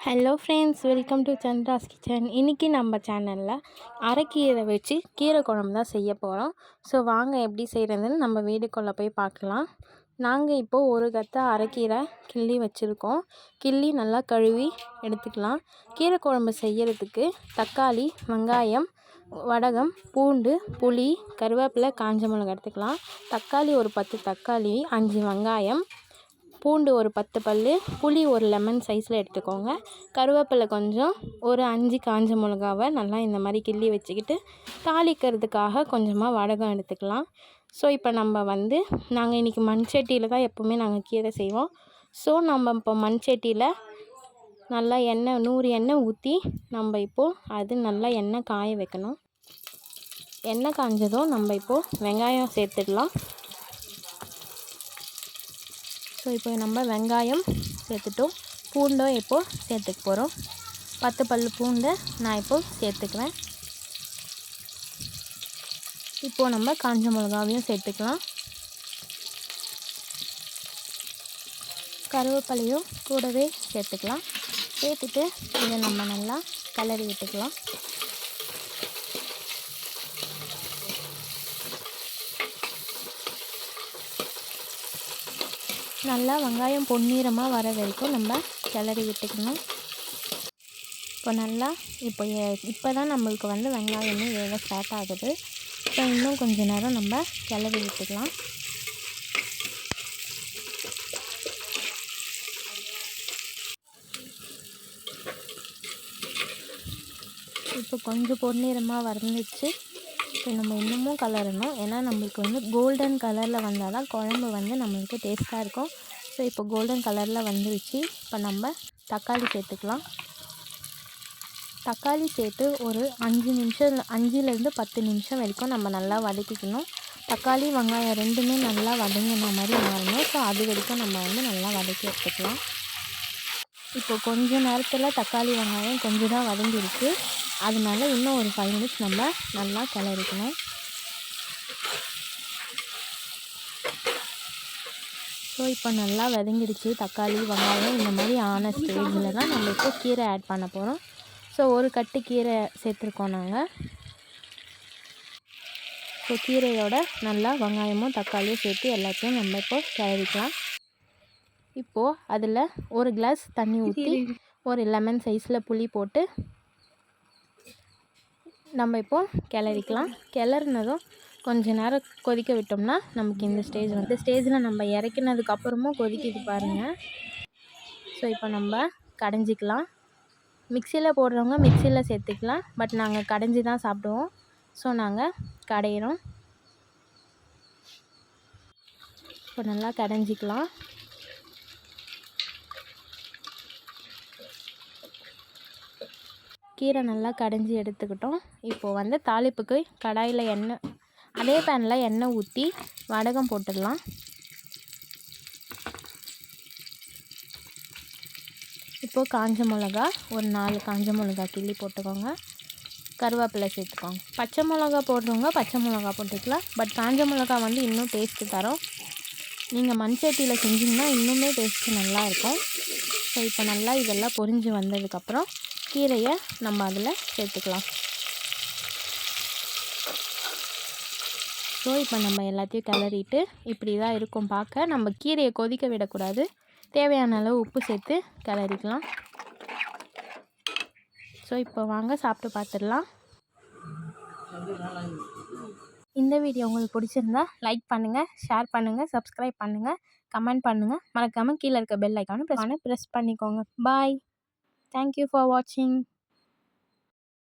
Hello friends, welcome to Chandra's kitchen. இன்றைக்கி நம்ம சேனலில் அரைக்கீரை வச்சு கீரை குழம்பு தான் செய்ய போகிறோம். ஸோ வாங்க எப்படி செய்கிறதுன்னு நம்ம வீடுக்குள்ளே போய் பார்க்கலாம். நாங்கள் இப்போது ஒரு கத்தை அரைக்கீரை கிள்ளி வச்சுருக்கோம். கிள்ளி நல்லா கழுவி எடுத்துக்கலாம். கீரை குழம்பு செய்கிறதுக்கு தக்காளி, வெங்காயம், வடகம், பூண்டு, புளி, கருவேப்பிலை, காஞ்ச மிளகாய் எடுத்துக்கலாம். தக்காளி ஒரு 10 தக்காளி, 5 வெங்காயம், பூண்டு ஒரு 10 பல், புளி ஒரு லெமன் சைஸில் எடுத்துக்கோங்க. கருவேப்பிலை கொஞ்சம், ஒரு 5 காஞ்ச மிளகாவை நல்லா இந்த மாதிரி கிள்ளி வச்சுக்கிட்டு தாளிக்கிறதுக்காக கொஞ்சமாக வடகம் எடுத்துக்கலாம். ஸோ இப்போ நம்ம நாங்கள் இன்றைக்கி மண் சட்டியில் தான் எப்போவுமே நாங்கள் கீரை செய்வோம். ஸோ நம்ம இப்போ மண் சட்டியில் நல்லா எண்ணெய் 100 எண்ணெய் ஊற்றி நம்ம இப்போது அது நல்லா எண்ணெய் காய வைக்கணும். எண்ணெய் காஞ்சதும் நம்ம இப்போது வெங்காயம் சேர்த்துடலாம். ஸோ இப்போ நம்ம வெங்காயம் சேர்த்துட்டோம். பூண்டும் இப்போது சேர்த்துக்க போகிறோம். 10 பல் பூண்டை நான் இப்போது சேர்த்துக்குவேன். இப்போது நம்ம காஞ்ச மிளகாவையும் சேர்த்துக்கலாம். கருவேப்பிலையும் கூடவே சேர்த்துக்கலாம். சேர்த்துட்டு இதை நம்ம நல்லா கிளறி விட்டுக்கலாம். நல்லா வெங்காயம் பொன்னிறமாக வர வரைக்கும் நம்ம கிளறி விட்டுக்கணும். இப்போ தான் நம்மளுக்கு வெங்காயமே வேக ஸ்டார்ட் ஆகுது. ஸோ இன்னும் கொஞ்சம் நேரம் நம்ம கிளறி விட்டுக்கலாம். இப்போ கொஞ்சம் பொன்னிறமாக வந்துச்சு. இப்போ நம்ம இன்னமும் கலரணும். ஏன்னா நம்மளுக்கு கோல்டன் கலரில் வந்தால் தான் குழம்பு நம்மளுக்கு டேஸ்ட்டாக இருக்கும். ஸோ இப்போ கோல்டன் கலரில் வந்துருச்சு. இப்போ நம்ம தக்காளி சேர்த்துக்கலாம். தக்காளி சேர்த்து ஒரு 5லேருந்து 10 நிமிஷம் வரைக்கும் நம்ம நல்லா வதக்கிக்கணும். தக்காளி வெங்காயம் ரெண்டுமே நல்லா வதங்கின மாதிரி மாறணும். ஸோ அது வரைக்கும் நம்ம நல்லா வதக்கி எடுத்துக்கலாம். இப்போ கொஞ்சம் நேரத்தில் தக்காளி வெங்காயம் கொஞ்சம் தான் வதங்கிருக்கு. அதனால இன்னும் ஒரு 5 மினிட்ஸ் நம்ம நல்லா கிளறிக்கணும். ஸோ இப்போ நல்லா வதங்கிடுச்சு. தக்காளி வெங்காயம் இந்த மாதிரி ஆன ஸ்டேஜில் தான் நம்ம இப்போ கீரை ஆட் பண்ண போகிறோம். ஸோ ஒரு கட்டு கீரை சேர்த்துருக்கோம் நாங்கள். ஸோ கீரையோட நல்லா வெங்காயமும் தக்காளியும் சேர்த்து எல்லாத்தையும் நம்ம இப்போ கிளறிக்கலாம். இப்போது அதில் ஒரு கிளாஸ் தண்ணி ஊற்றி ஒரு லெமன் சைஸில் புளி போட்டு நம்ம இப்போது கிளறிக்கலாம். கிளறினதும் கொஞ்ச நேரம் கொதிக்க விட்டோம்னா நமக்கு இந்த ஸ்டேஜில் நம்ம இறக்கினதுக்கப்புறமும் கொதிக்குது பாருங்கள். ஸோ இப்போ நம்ம கடைஞ்சிக்கலாம். மிக்சியில் போடுறவங்க மிக்சியில் சேர்த்துக்கலாம். பட் நாங்கள் கடைஞ்சி தான் சாப்பிடுவோம். ஸோ நாங்கள் கடையிறோம். இப்போ நல்லா கடைஞ்சிக்கலாம். கீரை நல்லா கடைஞ்சி எடுத்துக்கிட்டோம். இப்போது தாளிப்புக்கு கடாயில் அதே பேனில் எண்ணெய் ஊற்றி வடகம் போட்டுடலாம். இப்போது காஞ்ச மிளகா ஒரு 4 காஞ்ச மிளகா கிள்ளி போட்டுக்கோங்க. கருவேப்பிலை சேர்த்துக்கோங்க. பச்சை மிளகா போடுறவங்க பச்சை மிளகா போட்டுக்கலாம். பட் காஞ்ச மிளகா இன்னும் டேஸ்ட்டு தரும். நீங்கள் மண் சட்டியில் செஞ்சிங்கன்னா இன்னுமே டேஸ்ட்டு நல்லாயிருக்கும். ஸோ இப்போ நல்லா இதெல்லாம் பொரிஞ்சு வந்ததுக்கப்புறம் கீரையை நம்ம அதில் சேர்த்துக்கலாம். ஸோ இப்போ நம்ம எல்லாத்தையும் கிளறிட்டு இப்படி தான் இருக்கும் பார்க்க. நம்ம கீரையை கொதிக்க விடக்கூடாது. தேவையான அளவு உப்பு சேர்த்து கிளறிக்கலாம். ஸோ இப்போ வாங்க சாப்பிட்டு பார்த்துடலாம். இந்த வீடியோ உங்களுக்கு பிடிச்சிருந்தா லைக் பண்ணுங்கள், ஷேர் பண்ணுங்கள், சப்ஸ்கிரைப் பண்ணுங்கள், கமெண்ட் பண்ணுங்கள். மறக்காமல் கீழே இருக்க பெல் ஐக்கானை ப்ரெஸ் பண்ணிக்கோங்க. பாய். Thank you for watching.